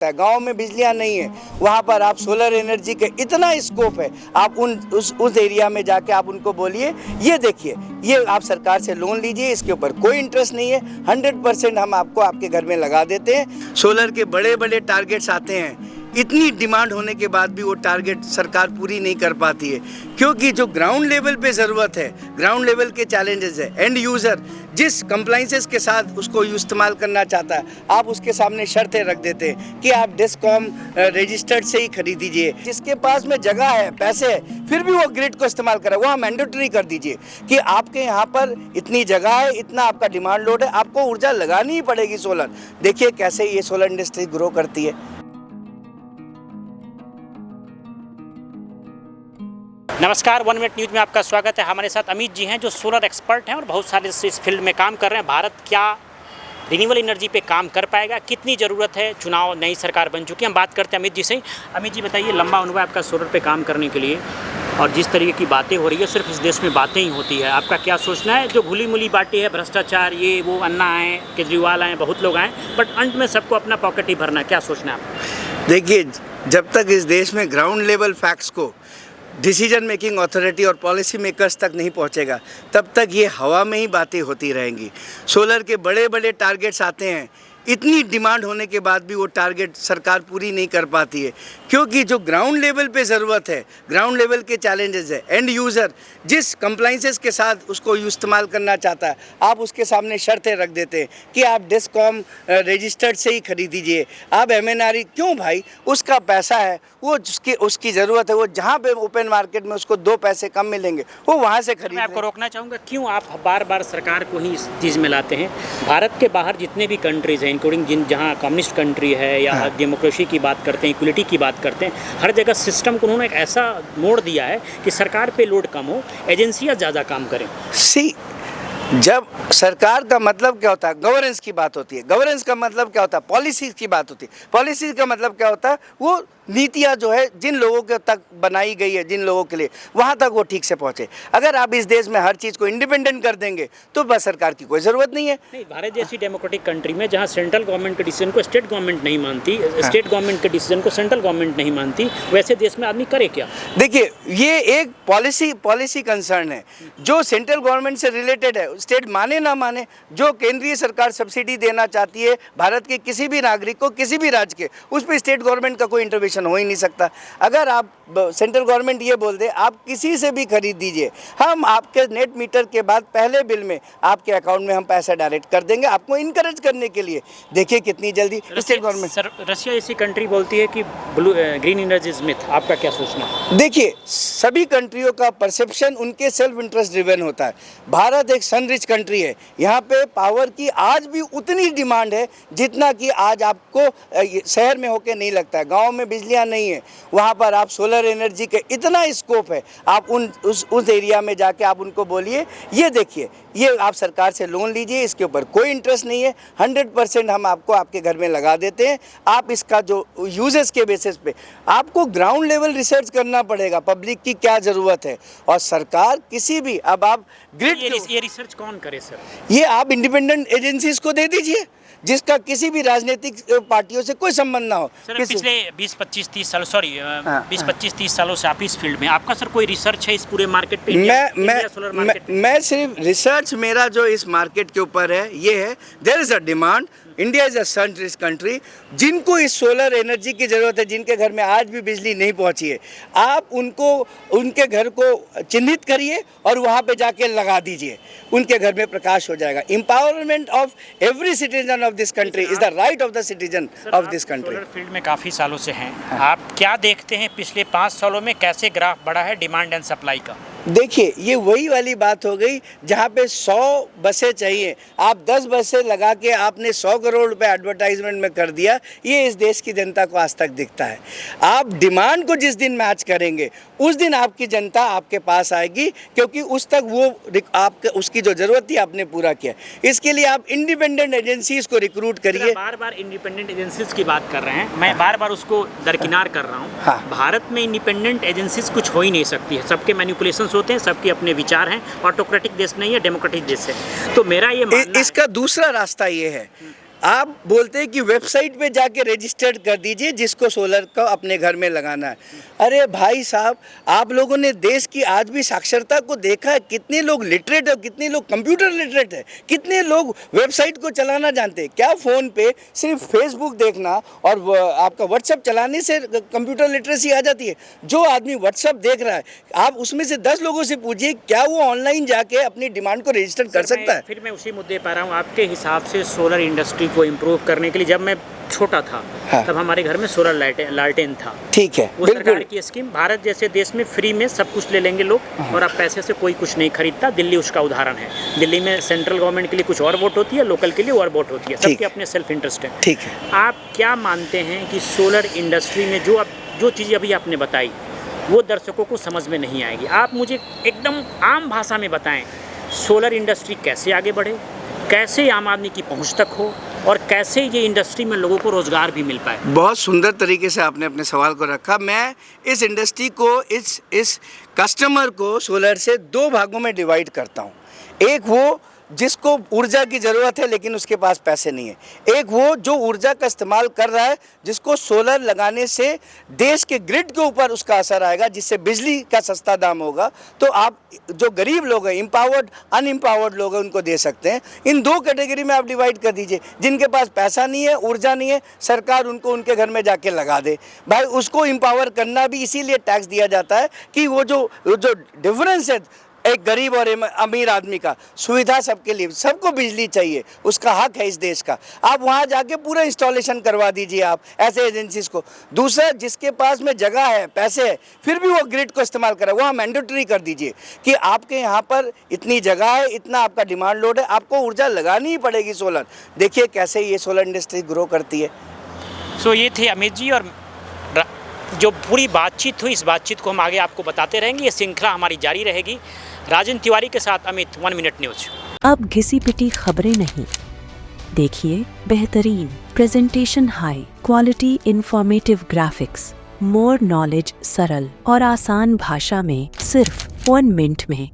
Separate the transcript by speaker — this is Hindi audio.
Speaker 1: है, गांव में बिजलियां नहीं है, वहां पर आप सोलर एनर्जी के इतना स्कोप है। आप उस एरिया में जाके आप उनको बोलिए, ये देखिए, ये आप सरकार से लोन लीजिए, इसके ऊपर कोई इंटरेस्ट नहीं है, 100% हम आपको आपके घर में लगा देते हैं। सोलर के बड़े बड़े टारगेट्स आते हैं, इतनी डिमांड होने के बाद भी वो टारगेट सरकार पूरी नहीं कर पाती है, क्योंकि जो ग्राउंड लेवल पे ज़रूरत है, ग्राउंड लेवल के चैलेंजेस है, एंड यूज़र जिस कंप्लाइंसेस के साथ उसको इस्तेमाल करना चाहता है, आप उसके सामने शर्तें रख देते हैं कि आप डिस्कॉम रजिस्टर्ड से ही खरीदीजिए। जिसके पास में जगह है, पैसे है, फिर भी वो ग्रिड को इस्तेमाल करे, वहाँ मैंडेटरी कर दीजिए कि आपके यहाँ पर इतनी जगह है, इतना आपका डिमांड लोड है, आपको ऊर्जा लगानी ही पड़ेगी सोलर। देखिए कैसे ये सोलर इंडस्ट्री ग्रो करती है।
Speaker 2: नमस्कार, 1 मिनट न्यूज़ में आपका स्वागत है। हमारे साथ अमित जी हैं जो सोलर एक्सपर्ट हैं और बहुत सारे इस फील्ड में काम कर रहे हैं। भारत क्या रिन्यूएबल एनर्जी पे काम कर पाएगा, कितनी ज़रूरत है, चुनाव नई सरकार बन चुकी है, हम बात करते हैं अमित जी से। अमित जी बताइए, लंबा अनुभव है आपका सोलर पे काम करने के लिए, और जिस तरीके की बातें हो रही है सिर्फ इस देश में बातें ही होती है, आपका क्या सोचना है? जो भूली मुली बातें है, भ्रष्टाचार, ये वो, अन्ना आए, केजरीवाल आए, बहुत लोग आए, बट अंत में सबको अपना पॉकेट ही भरना है, क्या सोचना है आपका?
Speaker 1: देखिए, जब तक इस देश में ग्राउंड लेवल फैक्ट्स को डिसीजन मेकिंग अथॉरिटी और पॉलिसी मेकर्स तक नहीं पहुंचेगा, तब तक ये हवा में ही बातें होती रहेंगी। सोलर के बड़े बड़े टारगेट्स आते हैं, इतनी डिमांड होने के बाद भी वो टारगेट सरकार पूरी नहीं कर पाती है, क्योंकि जो ग्राउंड लेवल पे ज़रूरत है, ग्राउंड लेवल के चैलेंजेस है, एंड यूज़र जिस कंप्लाइंसेस के साथ उसको इस्तेमाल करना चाहता है, आप उसके सामने शर्तें रख देते हैं कि आप डिस्कॉम रजिस्टर्ड से ही खरीदीजिए, आप MNRE क्यों भाई, उसका पैसा है, वो उसकी ज़रूरत है, वो जहाँ पे ओपन मार्केट में उसको 2 पैसे कम मिलेंगे वो वहाँ से खरीद।
Speaker 2: मैं आपको रोकना चाहूँगा, क्यों आप बार बार सरकार को ही इस चीज़ में लाते हैं? भारत के बाहर जितने भी कंट्रीज़ हैं, इंक्लूडिंग जहाँ कम्युनिस्ट कंट्री है या डेमोक्रेसी की बात करते हैं, इक्वलिटी की बात करते हैं, हर जगह सिस्टम को उन्होंने एक ऐसा मोड़ दिया है कि सरकार पे लोड कम हो, एजेंसियाँ ज़्यादा काम करें।
Speaker 1: जब सरकार का मतलब क्या होता है, गवर्नेंस की बात होती है, गवर्नेंस का मतलब क्या होता है, पॉलिसीज़ की बात होती है, पॉलिसीज़ का मतलब क्या होता है, वो नीतियाँ जो है जिन लोगों के तक बनाई गई है, जिन लोगों के लिए, वहाँ तक वो ठीक से पहुँचे। अगर आप इस देश में हर चीज़ को इंडिपेंडेंट कर देंगे तो बस सरकार की कोई ज़रूरत नहीं है।
Speaker 2: नहीं, भारत जैसी डेमोक्रेटिक कंट्री में जहाँ सेंट्रल गवर्नमेंट के डिसीजन को स्टेट गवर्नमेंट नहीं मानती, स्टेट गवर्नमेंट के डिसीजन को सेंट्रल गवर्नमेंट नहीं मानती, वैसे देश में आदमी करे क्या?
Speaker 1: देखिए, ये एक पॉलिसी कंसर्न है जो सेंट्रल गवर्नमेंट से रिलेटेड है। स्टेट माने ना माने, जो केंद्रीय सरकार सब्सिडी देना चाहती है भारत के किसी भी नागरिक को, किसी भी राज्य के, उस पर स्टेट गवर्नमेंट का कोई इंटरवेंशन हो ही नहीं सकता। अगर आप सेंट्रल गवर्नमेंट ये बोल दे आप किसी से भी खरीद दीजिए, हम आपके नेट मीटर के बाद पहले बिल में आपके अकाउंट में हम पैसा डायरेक्ट कर देंगे, आपको इनकरेज करने के लिए। देखिए कितनी जल्दी स्टेट गवर्नमेंट।
Speaker 2: रशिया जैसी कंट्री बोलती है कि ग्रीन एनर्जी इज मिथ, आपका क्या सोचना है?
Speaker 1: देखिए, सभी कंट्रियों का परसेप्शन उनके सेल्फ इंटरेस्ट ड्रिवन होता है। भारत एक सन रिच कंट्री है, यहाँ पे पावर की आज भी उतनी डिमांड है जितना कि आज आपको शहर में होके नहीं लगता है। गाँव में बिजलियाँ नहीं है, वहाँ पर आप सोलर एनर्जी के इतना स्कोप है। आप उस एरिया में जाके आप उनको बोलिए, ये देखिए, ये आप सरकार से लोन लीजिए, इसके ऊपर कोई इंटरेस्ट नहीं है, 100% हम आपको आपके घर में लगा देते हैं। आप इसका जो यूजेस के बेसिस पे आपको ग्राउंड लेवल रिसर्च करना पड़ेगा, पब्लिक की क्या ज़रूरत है, और सरकार किसी भी, अब आप ग्रिड,
Speaker 2: ये रिसर्च कौन करे सर?
Speaker 1: ये आप इंडिपेंडेंट एजेंसीज को दे दीजिए जिसका किसी भी राजनीतिक पार्टियों से कोई संबंध ना हो।
Speaker 2: सर, पिछले 20-25-30 साल, सॉरी 20-25-30 सालों से आप इस फील्ड में, आपका सर कोई रिसर्च है इस पूरे मार्केट पे?
Speaker 1: मैं सिर्फ रिसर्च, मेरा जो इस मार्केट के ऊपर है ये है, there is a demand, India is a sun rich country, जिनको इस सोलर एनर्जी की ज़रूरत है, जिनके घर में आज भी बिजली नहीं पहुंची है, आप उनको, उनके घर को चिन्हित करिए और वहां पे जाके लगा दीजिए, उनके घर में प्रकाश हो जाएगा। Empowerment of every citizen of this country is the right of the citizen of this country.
Speaker 2: Solar field में काफ़ी सालों से हैं, आप क्या देखते हैं पिछले 5 सालों में कैसे ग्राफ बढ़ा है डिमांड एंड सप्लाई का?
Speaker 1: देखिए, ये वही वाली बात हो गई जहाँ पे 100 बसें चाहिए, आप 10 बसें लगा के आपने 100 करोड़ रुपए एडवर्टाइजमेंट में कर दिया। ये इस देश की जनता को आज तक दिखता है। आप डिमांड को जिस दिन मैच करेंगे उस दिन आपकी जनता आपके पास आएगी, क्योंकि उस तक वो आपके उसकी जो ज़रूरत थी आपने पूरा किया। इसके लिए आप इंडिपेंडेंट एजेंसीज को रिक्रूट करिए।
Speaker 2: बार बार इंडिपेंडेंट एजेंसीज की बात कर रहे हैं, मैं बार बार उसको दरकिनार कर रहा हूँ। भारत में इंडिपेंडेंट एजेंसीज कुछ हो ही नहीं सकती है, सबके मैनिपुलेशन होते हैं, सबके अपने विचार हैं, ऑटोक्रेटिक देश नहीं है, डेमोक्रेटिक देश है। तो मेरा ये मानना
Speaker 1: इसका दूसरा रास्ता ये है, आप बोलते हैं कि वेबसाइट पे जाके रजिस्टर्ड कर दीजिए जिसको सोलर का अपने घर में लगाना है। अरे भाई साहब, आप लोगों ने देश की आज भी साक्षरता को देखा है, कितने लोग लिटरेट है, कितने लोग कंप्यूटर लिटरेट है, कितने लोग वेबसाइट को चलाना जानते हैं। क्या फ़ोन पे सिर्फ फेसबुक देखना और आपका व्हाट्सएप चलाने से कंप्यूटर लिटरेसी आ जाती है? जो आदमी व्हाट्सएप देख रहा है, आप उसमें से 10 लोगों से पूछिए क्या वो ऑनलाइन जाके अपनी डिमांड को रजिस्टर कर सकता है?
Speaker 2: फिर मैं उसी मुद्दे पर आ रहा हूँ। आपके हिसाब से सोलर इंडस्ट्री को इम्प्रूव करने के लिए, जब मैं छोटा था
Speaker 1: हाँ।
Speaker 2: तब हमारे घर में सोलर लालटेन था।
Speaker 1: ठीक है,
Speaker 2: वो सरकार की स्कीम, भारत जैसे देश में फ्री में सब कुछ ले लेंगे लोग और अब पैसे से कोई कुछ नहीं खरीदता। दिल्ली उसका उदाहरण है। दिल्ली में सेंट्रल गवर्नमेंट के लिए कुछ और वोट होती है, लोकल के लिए और वोट होती है, सबके अपने सेल्फ इंटरेस्ट है।
Speaker 1: ठीक है।
Speaker 2: आप क्या मानते हैं कि सोलर इंडस्ट्री में जो चीज़ें अभी आपने बताई वो दर्शकों को समझ में नहीं आएगी? आप मुझे एकदम आम भाषा में बताएं, सोलर इंडस्ट्री कैसे आगे बढ़े, कैसे आम आदमी की पहुंच तक हो और कैसे ये इंडस्ट्री में लोगों को रोजगार भी मिल पाए।
Speaker 1: बहुत सुंदर तरीके से आपने अपने सवाल को रखा। मैं इस इंडस्ट्री को, इस कस्टमर को सोलर से 2 भागों में डिवाइड करता हूँ। एक वो जिसको ऊर्जा की ज़रूरत है लेकिन उसके पास पैसे नहीं है। एक वो जो ऊर्जा का इस्तेमाल कर रहा है, जिसको सोलर लगाने से देश के ग्रिड के ऊपर उसका असर आएगा, जिससे बिजली का सस्ता दाम होगा। तो आप जो गरीब लोग हैं, एम्पावर्ड अनएम्पावर्ड लोग हैं, उनको दे सकते हैं। इन 2 कैटेगरी में आप डिवाइड कर दीजिए। जिनके पास पैसा नहीं है, ऊर्जा नहीं है, सरकार उनको उनके घर में जाके लगा दे। भाई उसको एम्पावर करना भी इसीलिए टैक्स दिया जाता है कि वो जो डिफरेंस है एक गरीब और अमीर आदमी का, सुविधा सबके लिए, सबको बिजली चाहिए, उसका हक है इस देश का। आप वहाँ जाके पूरा इंस्टॉलेशन करवा दीजिए आप ऐसे एजेंसीज को। दूसरा, जिसके पास में जगह है, पैसे है, फिर भी वो ग्रिड को इस्तेमाल करे, वहाँ मैंडेटरी कर दीजिए कि आपके यहाँ पर इतनी जगह है, इतना आपका डिमांड लोड है, आपको ऊर्जा लगानी ही पड़ेगी सोलर। देखिए कैसे ये सोलर इंडस्ट्री ग्रो करती है।
Speaker 2: सो ये थे अमित जी, और जो पूरी बातचीत हुई, इस बातचीत को हम आगे आपको बताते रहेंगे। ये श्रृंखला हमारी जारी रहेगी। राजन तिवारी के साथ अमित, 1 मिनट न्यूज।
Speaker 3: अब घिसी पिटी खबरें नहीं, देखिए बेहतरीन presentation, high quality informative graphics, more knowledge, सरल और आसान भाषा में सिर्फ 1 मिनट में।